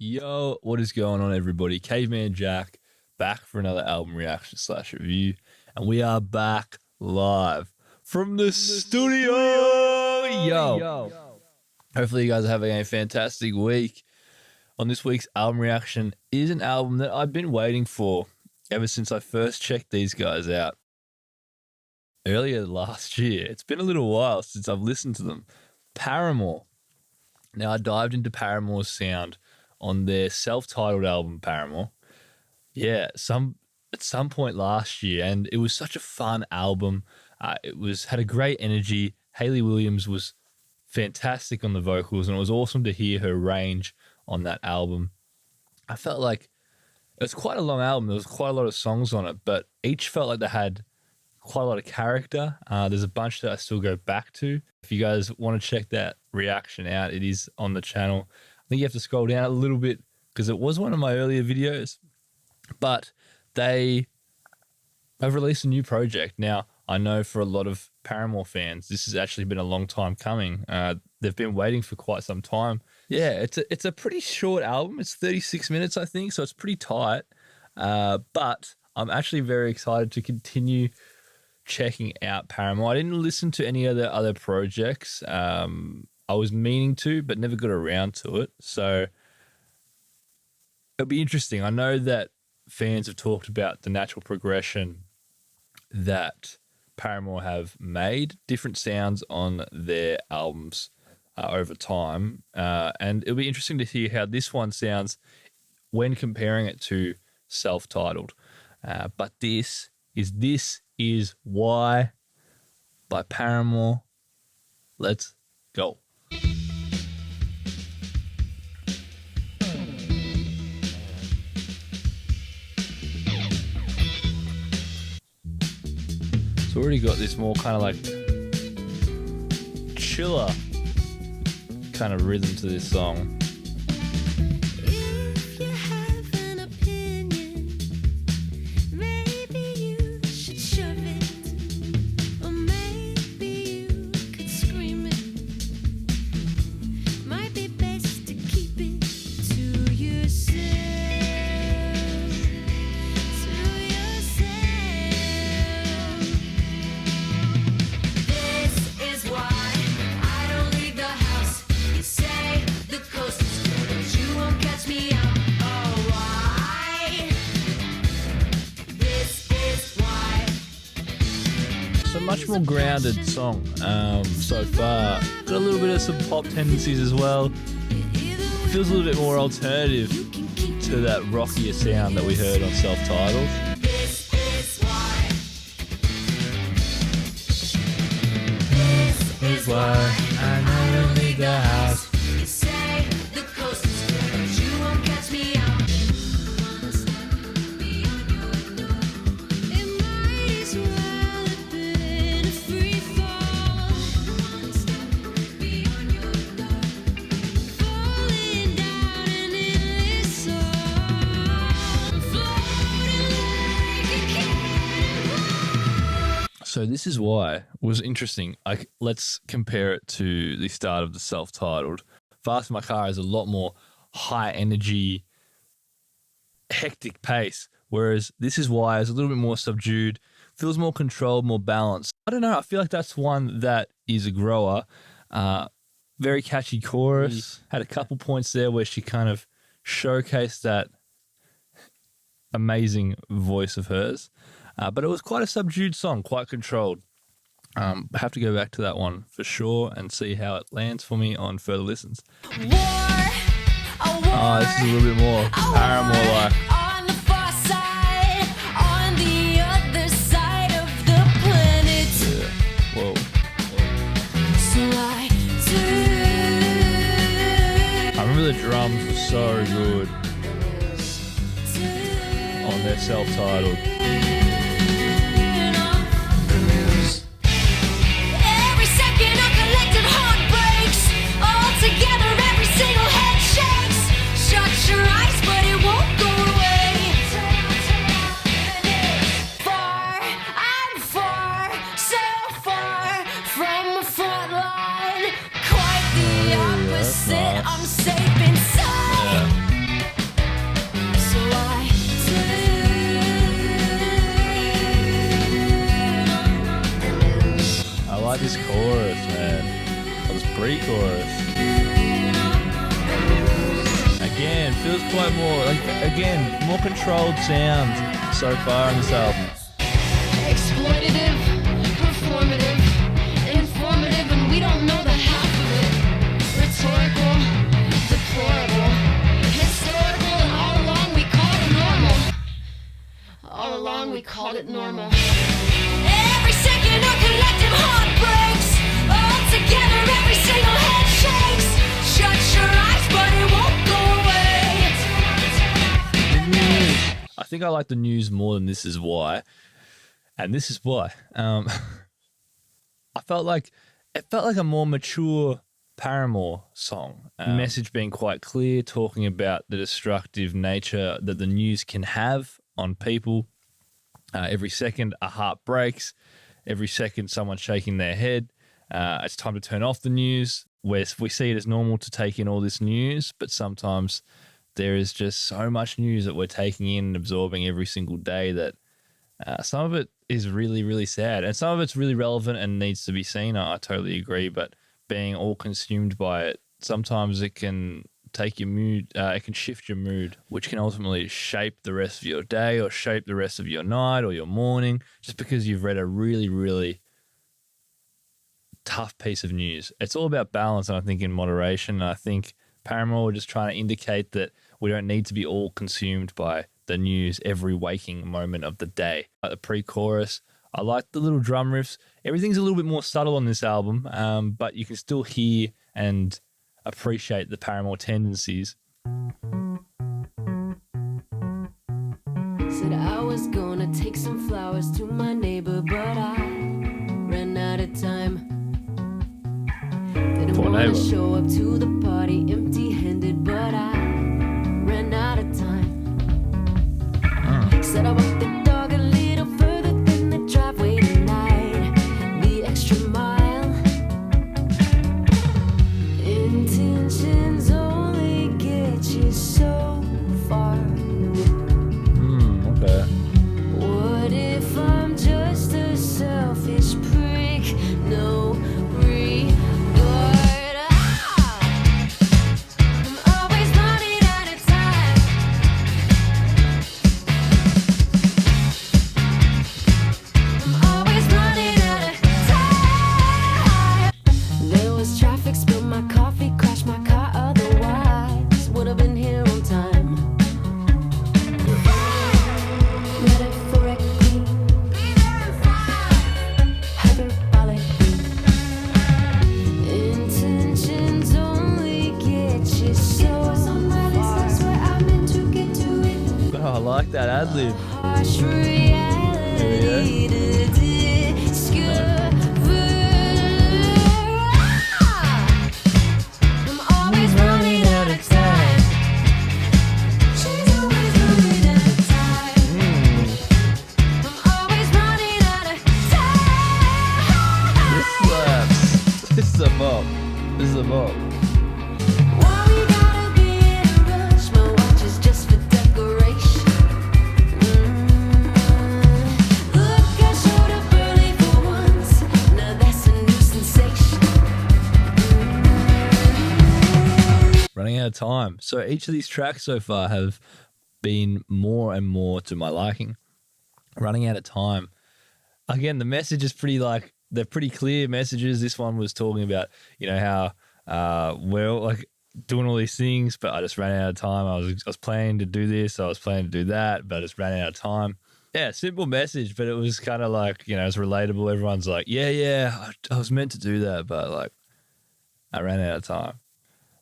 Yo, what is going on, everybody? Caveman Jack back for another album reaction / review, and we are back live from the studio. Yo, hopefully you guys are having a fantastic week. On this week's album reaction is an album that I've been waiting for ever since I first checked these guys out earlier last year. It's been a little while since I've listened to them. Paramore. Now, I dived into Paramore's sound on their self-titled album, Paramore. Yeah, at some point last year, and it was such a fun album. It had a great energy. Hayley Williams was fantastic on the vocals, and it was awesome to hear her range on that album. I felt like it was quite a long album. There was quite a lot of songs on it, but each felt like they had quite a lot of character. There's a bunch that I still go back to. If you guys want to check that reaction out, it is on the channel. I think you have to scroll down a little bit because it was one of my earlier videos, but they have released a new project. Now, I know for a lot of Paramore fans, this has actually been a long time coming. They've been waiting for quite some time. Yeah, it's a pretty short album. It's 36 minutes, I think, so it's pretty tight. But I'm actually very excited to continue checking out Paramore. I didn't listen to any of their other projects. I was meaning to, but never got around to it. So it'll be interesting. I know that fans have talked about the natural progression that Paramore have made, different sounds on their albums over time. And it'll be interesting to hear how this one sounds when comparing it to self-titled. But this is Why by Paramore. Let's go. It's already got this more kind of like chiller kind of rhythm to this song. If you have an opinion, maybe you should shove it, or maybe you could scream it. Might be best to keep it to yourself. This is why I don't leave the house. You say the coast is clear, but you won't catch me out. Oh, why? This is why. It's a much more grounded song so far. Got a little bit of some pop tendencies as well. Feels a little bit more alternative to that rockier sound that we heard on self-titled. This is why. This is why I never leave the house. you say the coast is clear, but you won't catch me out. It might as well have been a free fall. Falling down an endless song, floating like a cannonball. So this is why was interesting. Let's compare it to the start of the self-titled. Fast in My Car is a lot more high energy, hectic pace, whereas This Is Why is a little bit more subdued, feels more controlled, more balanced. I don't know. I feel like that's one that is a grower. Very catchy chorus. Had a couple points there where she kind of showcased that amazing voice of hers. But it was quite a subdued song, quite controlled. Have to go back to that one for sure and see how it lands for me on further listens. Oh, this is a little bit more Paramore-like. On the far side, on the other side of the planet. Yeah. Whoa. So I I remember the drums were so good on their self-titled. Every second a collective heart breaks. All together every single head shakes. Shut your eyes but it won't go away. Far, I'm far, so far from the front line. Quite the opposite, I'm safe inside. feels quite more, like, again, more controlled sound so far on this album. Exploitative, performative, informative, and we don't know the half of it. Rhetorical, deplorable, historical, and all along we called it normal. All along we called it normal. Every second a collective heart breaks. All together every single head shakes. Shut your eyes but it won't go away. I think I like the news more than This Is Why. And this is why. I felt like a more mature Paramore song. Message being quite clear, talking about the destructive nature that the news can have on people. Every second a heart breaks. Every second someone's shaking their head. It's time to turn off the news. We see it as normal to take in all this news, but sometimes there is just so much news that we're taking in and absorbing every single day that some of it is really, really sad. And some of it's really relevant and needs to be seen. I totally agree. But being all consumed by it, sometimes it can take your mood, it can shift your mood, which can ultimately shape the rest of your day or shape the rest of your night or your morning, just because you've read a really, really tough piece of news. It's all about balance, and I think in moderation. And I think Paramore were just trying to indicate that we don't need to be all consumed by the news every waking moment of the day. Like the pre-chorus, I like the little drum riffs. Everything's a little bit more subtle on this album, but you can still hear and appreciate the Paramore tendencies. Said I was gonna take some flowers to my neighbor, but I ran out of time. Didn't Poor wanna neighbor. show up to the party empty-handed, but I ran out of time. Said I walked the dog a little further than the driveway tonight, the extra mile. Intentions only get you so far. Okay. What if I'm just a selfish prick? No regard. I'm always running out of time. I'm always running out of time. There was traffic, spilled my coffee, crashed my car, otherwise would have been here on time. Metaphorically, hyperbolically, intentions only get you so far. Oh, I like that ad-lib. Harsh reality to discover. I'm always running out of time. She's always running out of time. I'm always running out of time. This slaps. This is a bop. This is a bop. Why we gotta be in a rush? My watch is just for decoration. Look, I showed up early for once. Now that's a new sensation. Running out of time. So each of these tracks so far have been more and more to my liking. Running out of time. Again, the message is pretty they're pretty clear messages. This one was talking about, how we're like doing all these things, but I just ran out of time. I was planning to do this, I was planning to do that, but I just ran out of time. Yeah, simple message, but it was kind of like, it's relatable. Everyone's like, yeah, I was meant to do that, but like I ran out of time.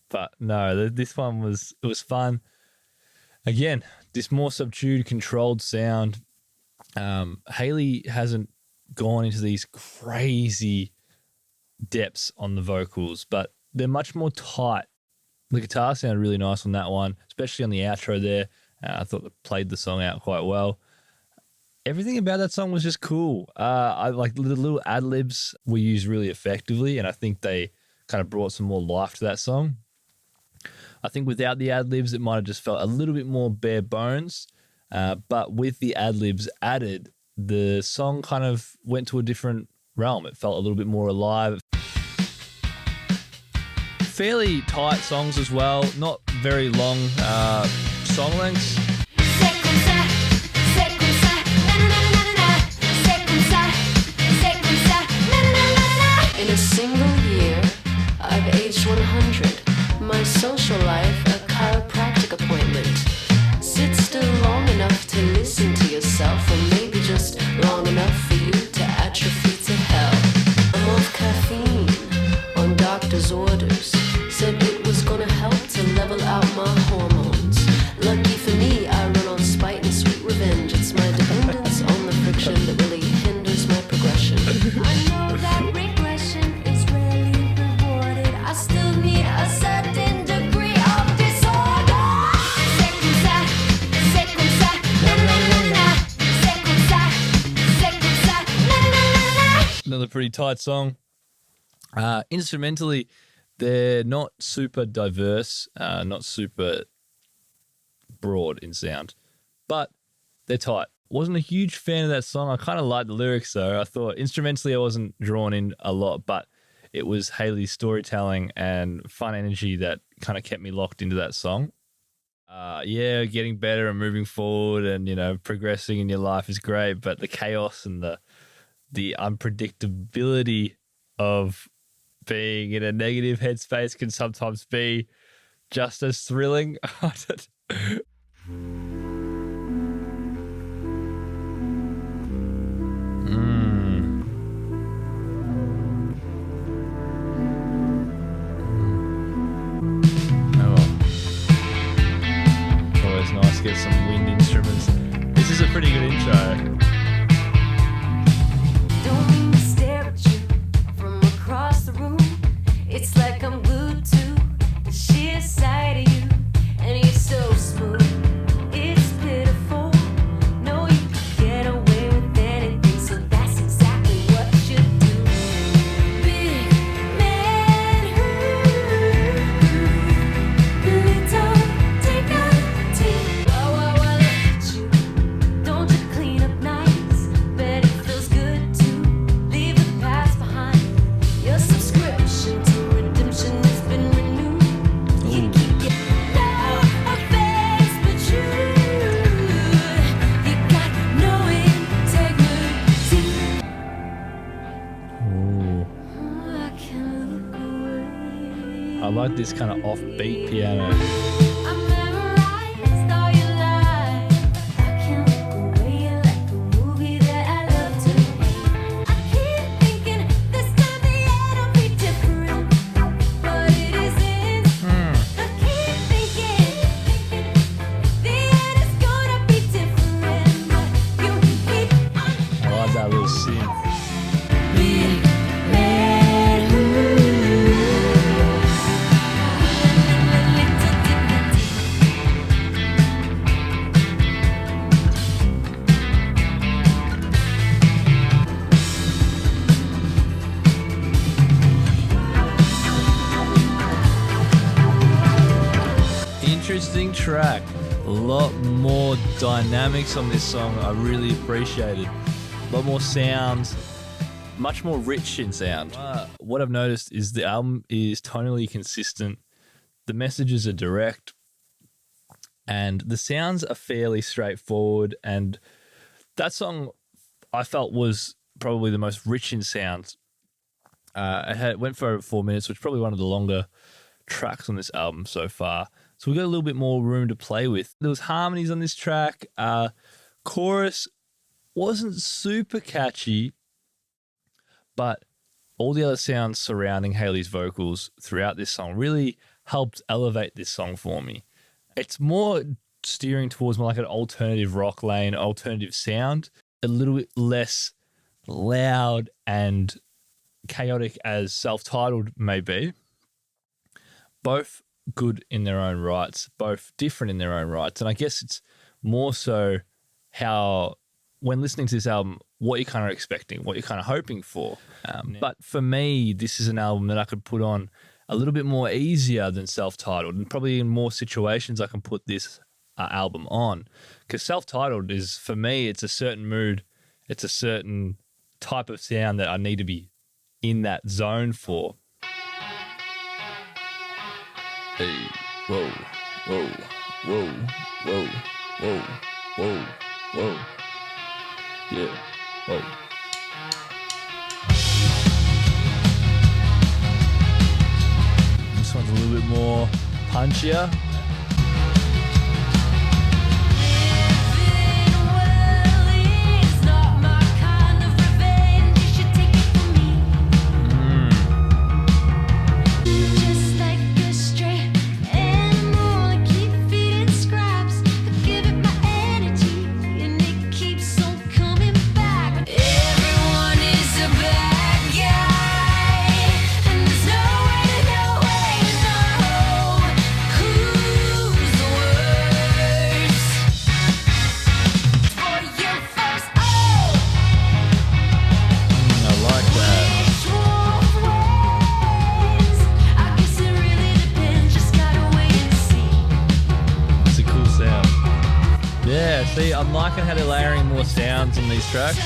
But no, this one was fun. Again, this more subdued, controlled sound. Hayley hasn't gone into these crazy depths on the vocals, but they're much more tight. The guitar sounded really nice on that one, especially on the outro there. I thought they played the song out quite well. Everything about that song was just cool. I like the little ad-libs were used really effectively, and I think they kind of brought some more life to that song. I think without the ad-libs, it might have just felt a little bit more bare bones. But with the ad-libs added, the song kind of went to a different realm. It felt a little bit more alive. fairly tight songs as well, not very long song lengths. In a single year, I've aged 100. My social life, a chiropractic appointment. Sit still long enough to listen to yourself, or maybe just long enough for you to atrophy to hell. I'm off caffeine on doctor's orders. Said it was gonna help to level out my hormones. Lucky for me, I run on spite and sweet revenge. It's my dependence on the friction that really hinders my progression. I know that regression is rarely rewarded. I still need a certain degree of disorder. C'est comme ça, na na na na na. C'est comme ça, na na na na na. Another pretty tight song. Instrumentally, they're not super diverse, not super broad in sound, but they're tight. Wasn't a huge fan of that song. I kind of liked the lyrics though. I thought instrumentally I wasn't drawn in a lot, but it was Hayley's storytelling and fun energy that kind of kept me locked into that song. Yeah, getting better and moving forward and, you know, progressing in your life is great, but the chaos and the unpredictability of being in a negative headspace can sometimes be just as thrilling. Always nice to get some wind instruments. This is a pretty good intro. Don't mean to stare at you from across the room. It's like I'm glued to the sheer sight of you, and you're so smooth. It's pitiful. No, you can get away with anything, so that's exactly what you do. Big man, little dignity. Whoa, look at you. Don't you clean up nice? Bet it feels good to leave the past behind. Your subscription to redemption has been renewed. You keep getting no offense, but you got no integrity. Ooh. I can't look away. I like this kind of offbeat piano. I memorized all your lies. I can't look away like the movie that I love to hate. I keep thinking this time the end'll be different, but it isn't. I keep thinking the end is gonna be different, but you keep on. I like that little synth. Big man, little Interesting track. A lot more dynamics on this song. I really appreciated. A lot more sounds. Much more rich in sound. What I've noticed is the album is tonally consistent. The messages are direct. And the sounds are fairly straightforward. And that song I felt was probably the most rich in sound. It went for over 4 minutes, which is probably one of the longer tracks on this album so far. So we got a little bit more room to play with. There was harmonies on this track. Chorus wasn't super catchy, but all the other sounds surrounding Hayley's vocals throughout this song really helped elevate this song for me. It's more steering towards more like an alternative rock lane, alternative sound, a little bit less loud and chaotic as self-titled may be. Both good in their own rights, both different in their own rights. And I guess it's more so how, when listening to this album, what you're kind of expecting, what you're kind of hoping for. But for me, this is an album that I could put on a little bit more easier than self-titled, and probably in more situations I can put this album on. Because self-titled is, for me, it's a certain mood, it's a certain type of sound that I need to be in that zone for. Hey, whoa, whoa, whoa, whoa, whoa, whoa, whoa. Yeah, whoa. This one's a little bit more punchier. Yeah, see, I'm liking how they're layering more sounds on these tracks.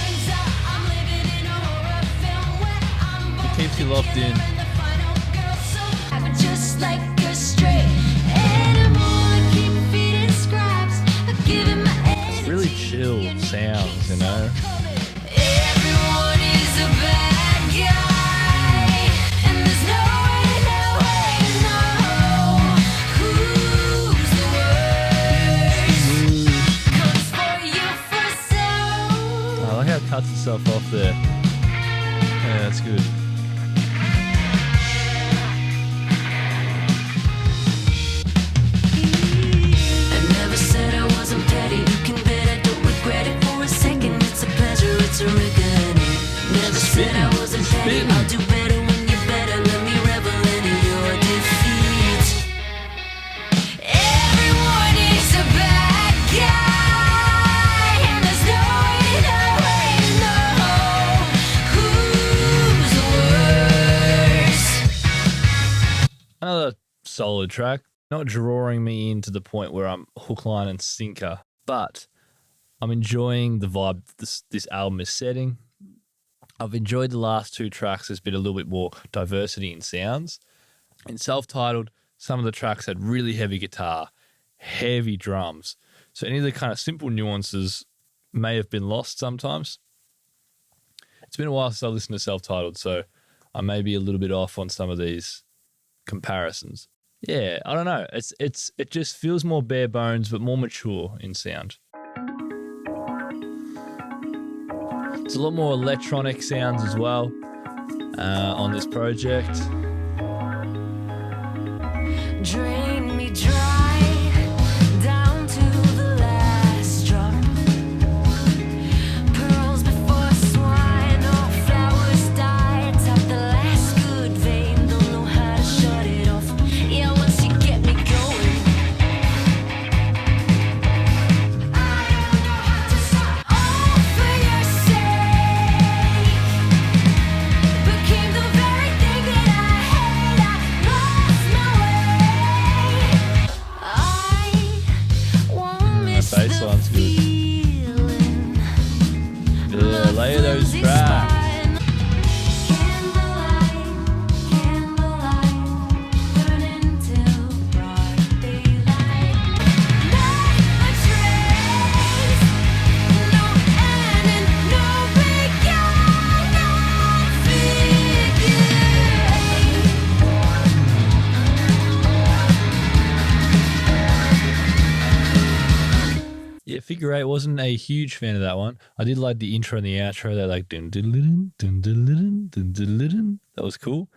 It keeps you locked in. It's really chill sounds, you know? Cuts itself off there. Yeah, that's good. I never said I wasn't petty. You can bet I don't regret it for a second. It's a pleasure, it's a reckoning. Never said I wasn't petty. I'll do better when you're better. Let me revel in your defeat. Everyone is a bad guy. Another solid track, not drawing me in to the point where I'm hook, line, and sinker, but I'm enjoying the vibe this album is setting. I've enjoyed the last two tracks. There's been a little bit more diversity in sounds. In self-titled, some of the tracks had really heavy guitar, heavy drums. So any of the kind of simple nuances may have been lost sometimes. It's been a while since I listened to self-titled, so I may be a little bit off on some of these comparisons. Yeah, I don't know. It just feels more bare bones, but more mature in sound. It's a lot more electronic sounds as well on this project. Drain me dry down to the last drop. Pearls before swine, all flowers die. Tap the last good vein, don't know how to shut it off. Yeah, once you get me going, I don't know how to stop. All for your sake became the very thing that I hate. I lost my way. I won't miss That bass the line's good. feeling. Yeah, layer those tracks. Yeah, Figure Eight, wasn't a huge fan of that one. I did like the intro and the outro. They're like dun dun dun dun dun dun dun dun dun. That was cool.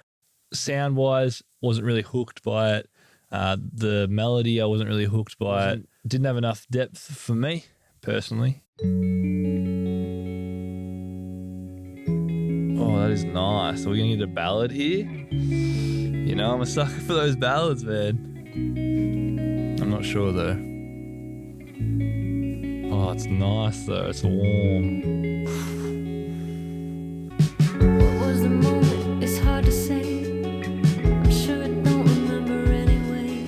Sound wise, wasn't really hooked by it. The melody, I wasn't really hooked by it. Didn't have enough depth for me personally. Oh, that is nice. Are we gonna get a ballad here? You know, I'm a sucker for those ballads, man. I'm not sure though. Oh, it's nice though. It's warm. What was the moment? It's hard to say. I'm sure I don't remember anyway.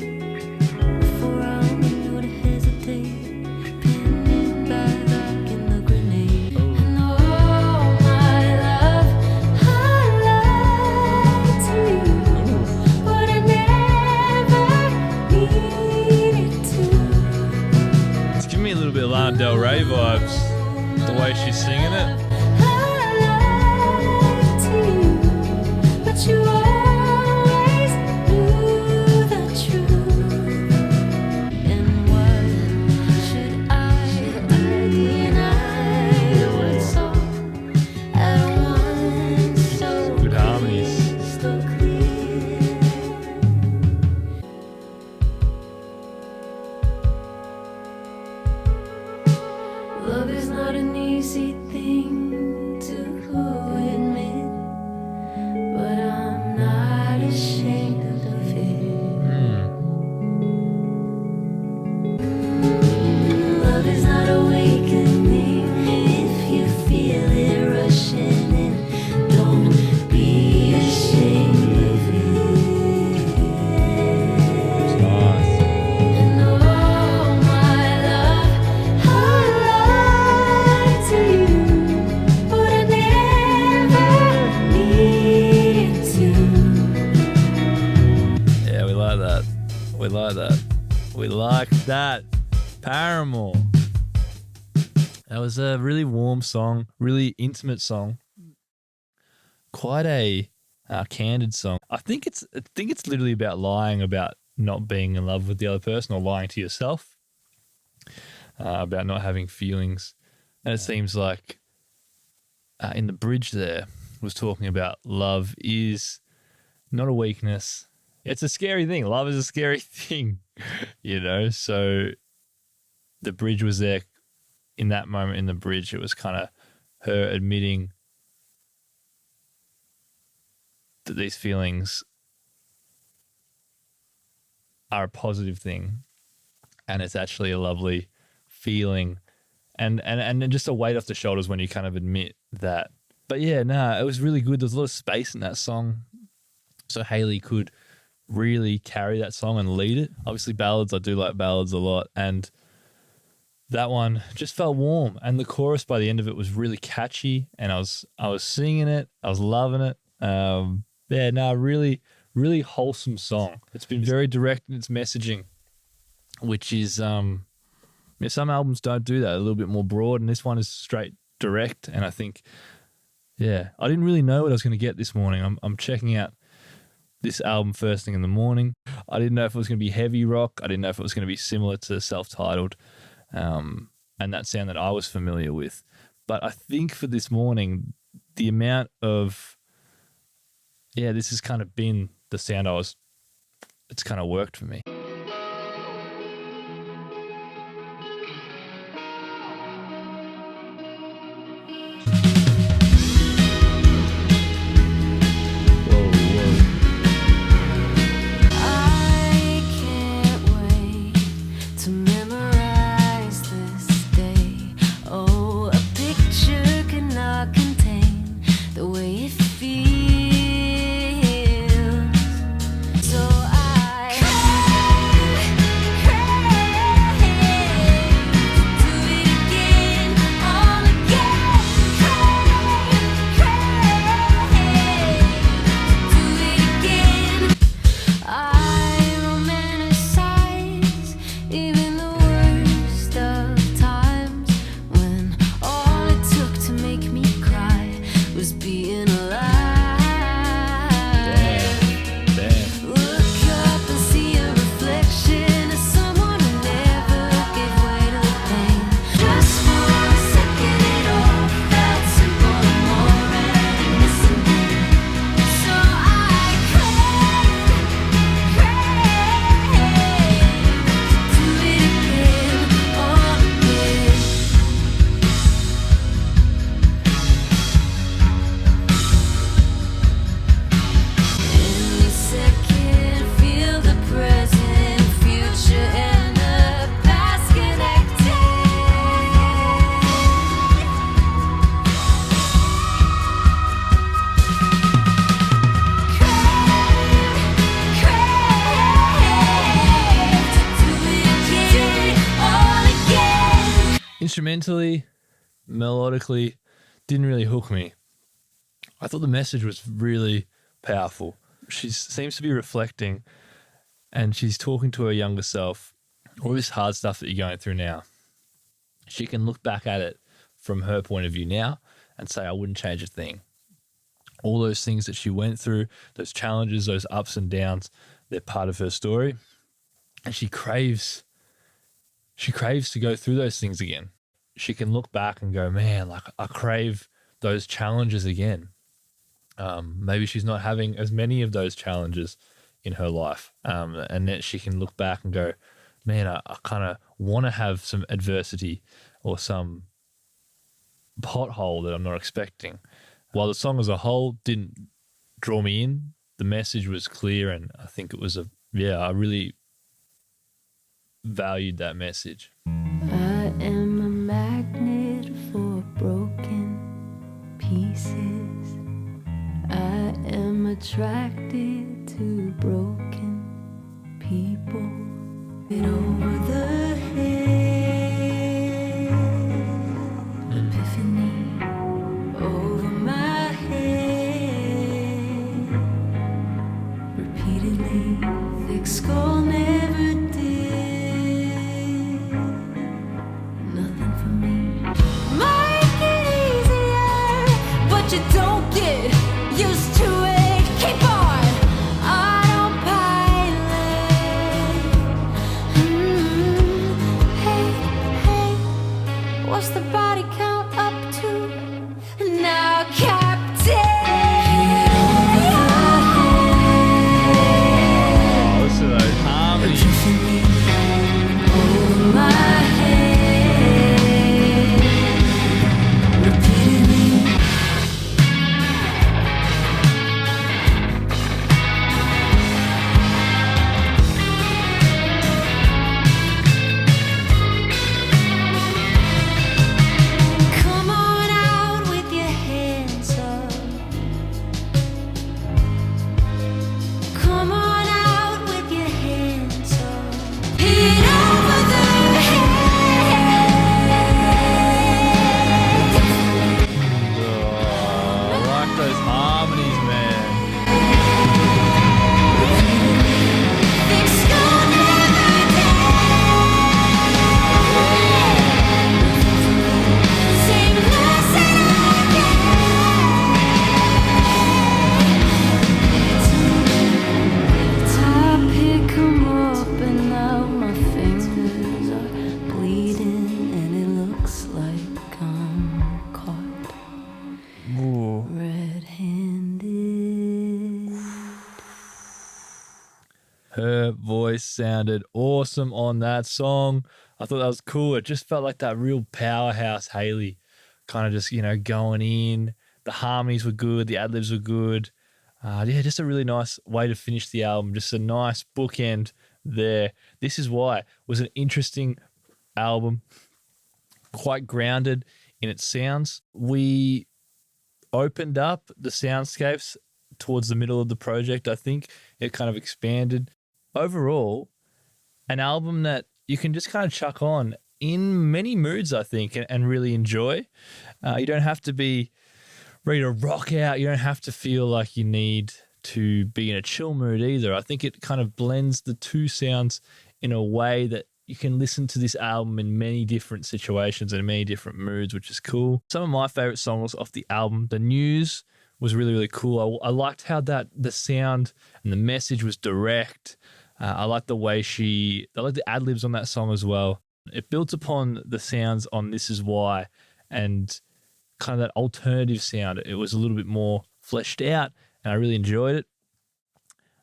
Before I only knew to hesitate, pinning back in the grenade. And all my love, I lied to you, but I never Lana Del Rey vibes. The way she's singing it. But you always knew the truth. And what should I deny? What's all at once so Good harmonies. crystal clear. Love is not an easy thing to admit, but I'm not ashamed of it. Love is not awakening if you feel it rushing in. Don't be ashamed of it. Nice. And oh my love, I lied to you, but I never needed to. Yeah, we like that. We like that. We like that. Paramore. That was a really warm song, really intimate song. Quite a candid song. I think it's literally about lying about not being in love with the other person, or lying to yourself about not having feelings. And it seems like in the bridge there was talking about love is not a weakness. It's a scary thing. Love is a scary thing, you know? So the bridge was there. In that moment in the bridge, it was kind of her admitting that these feelings are a positive thing, and it's actually a lovely feeling, and just a weight off the shoulders when you kind of admit that. But yeah, it was really good. There's a lot of space in that song, so Hayley could really carry that song and lead it. Obviously ballads, I do like ballads a lot, and that one just felt warm, and the chorus by the end of it was really catchy, and I was singing it, I was loving it. Really, really wholesome song. It's been very direct in its messaging, which is some albums don't do that, a little bit more broad, and this one is straight direct. And I think, I didn't really know what I was going to get this morning. I'm checking out this album first thing in the morning. I didn't know if it was going to be heavy rock. I didn't know if it was going to be similar to Self-Titled, and that sound that I was familiar with. But I think for this morning, the amount of, this has kind of been the sound it's kind of worked for me. I can't wait to memorize this day. Oh, a picture cannot contain the way it feels. So I Instrumentally, melodically, didn't really hook me. I thought the message was really powerful. She seems to be reflecting, and she's talking to her younger self. All this hard stuff that you're going through now, she can look back at it from her point of view now and say, I wouldn't change a thing. All those things that she went through, those challenges, those ups and downs, they're part of her story. And she craves to go through those things again. She can look back and go, man, like I crave those challenges again. Maybe she's not having as many of those challenges in her life. And then she can look back and go, man, I kind of want to have some adversity or some pothole that I'm not expecting. While the song as a whole didn't draw me in, the message was clear, and I think it was I really valued that message. I am a magnet for broken pieces. I am attracted to broken people. It over the head, epiphany over my head, repeatedly. Thick skull never did nothing for me. Might get easier, but you don't get used to it. Keep on autopilot. Hey, what's the body count up to? Now, Captain. Oh, listen to those harmonies. Over my head, repeatedly. Come on out with your hands up. Come on out with your hands up. Hit over the head. Oh, I like those harmonies, man. Thick skull never dead. Same lesson again. I pick 'em up and now my fingers are bleeding and it looks like I'm caught Ooh. red-handed. Her voice sounded awesome on that song. I thought that was cool. It just felt like that real powerhouse Hayley, kind of just, going in. The harmonies were good. The ad-libs were good. Just a really nice way to finish the album. Just a nice bookend there. This Is Why was an interesting album, quite grounded in its sounds. We opened up the soundscapes towards the middle of the project, I think. It kind of expanded. Overall, an album that you can just kind of chuck on in many moods, I think, and really enjoy. You don't have to be ready to rock out. You don't have to feel like you need to be in a chill mood either. I think it kind of blends the two sounds in a way that you can listen to this album in many different situations and many different moods, which is cool. Some of my favorite songs off the album, The News, was really, really cool. I liked how the sound and the message was direct. I like the way I like the ad-libs on that song as well. It built upon the sounds on This Is Why and kind of that alternative sound. It was a little bit more fleshed out and I really enjoyed it.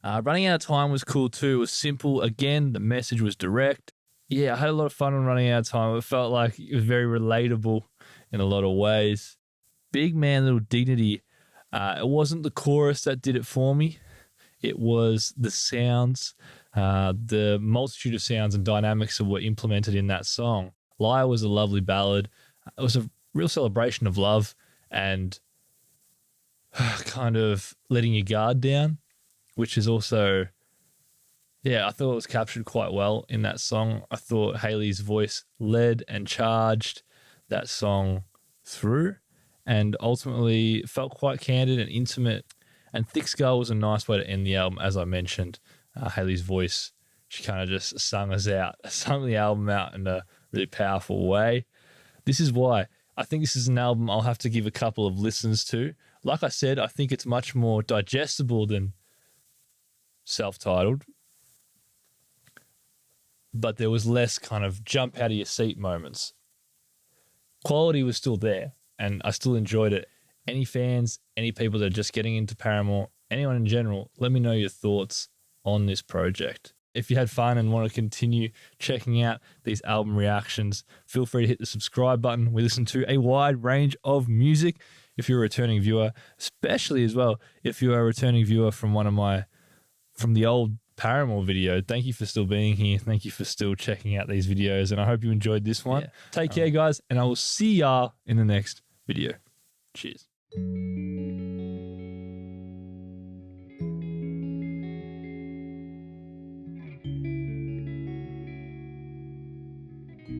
Running Out of Time was cool too. It was simple. Again, the message was direct. Yeah, I had a lot of fun on Running Out of Time. It felt like it was very relatable in a lot of ways. Big Man, Little Dignity. It wasn't the chorus that did it for me. It was the sounds, the multitude of sounds and dynamics that were implemented in that song. Liar was a lovely ballad. It was a real celebration of love and kind of letting your guard down, which is also, I thought it was captured quite well in that song. I thought Hayley's voice led and charged that song through and ultimately felt quite candid and intimate. And Thick Skull was a nice way to end the album, as I mentioned. Hayley's voice, she kind of just sung the album out in a really powerful way. This is why I think this is an album I'll have to give a couple of listens to. Like I said, I think it's much more digestible than self-titled, but there was less kind of jump out of your seat moments. Quality was still there, and I still enjoyed it. Any fans, any people that are just getting into Paramore, anyone in general, let me know your thoughts on this project. If you had fun and want to continue checking out these album reactions, feel free to hit the subscribe button. We listen to a wide range of music. If you're a returning viewer, especially as well, if you're a returning viewer from from the old Paramore video, thank you for still being here. Thank you for still checking out these videos, and I hope you enjoyed this one. Take care, guys, and I will see y'all in the next video. Cheers.